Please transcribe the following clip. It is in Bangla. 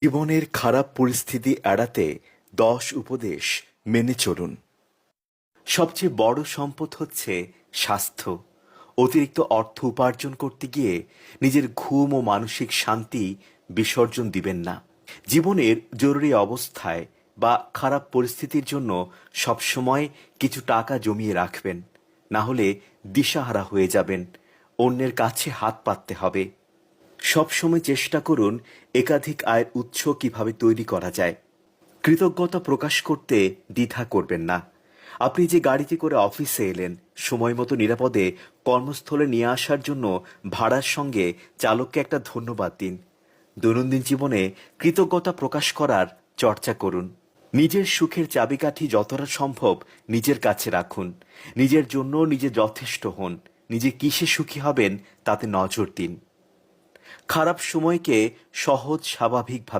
জীবনের খারাপ পরিস্থিতি এড়াতে 10 উপদেশ মেনে চলুন। সবচেয়ে বড় সম্পদ হচ্ছে স্বাস্থ্য। অতিরিক্ত অর্থ উপার্জন করতে গিয়ে নিজের ঘুম ও মানসিক শান্তি বিসর্জন দিবেন না। জীবনের জরুরি অবস্থায় বা খারাপ পরিস্থিতির জন্য সবসময় কিছু টাকা জমিয়ে রাখবেন, না হলে দিশাহারা হয়ে যাবেন, অন্যের কাছে হাত পাততে হবে। সবসময় চেষ্টা করুন একাধিক আয়ের উৎস কিভাবে তৈরি করা যায়। কৃতজ্ঞতা প্রকাশ করতে দ্বিধা করবেন না। আপনি যে গাড়িতে করে অফিসে এলেন, সময় মতো নিরাপদে কর্মস্থলে নিয়ে আসার জন্য ভাড়ার সঙ্গে চালককে একটা ধন্যবাদ দিন। দৈনন্দিন জীবনে কৃতজ্ঞতা প্রকাশ করার চর্চা করুন। নিজের সুখের চাবিকাঠি যতটা সম্ভব নিজের কাছে রাখুন। নিজের জন্য নিজে যথেষ্ট হন। নিজে কিসে সুখী হবেন তাতে নজর দিন। খারাপ সময়কে সহজ স্বাভাবিকভাবে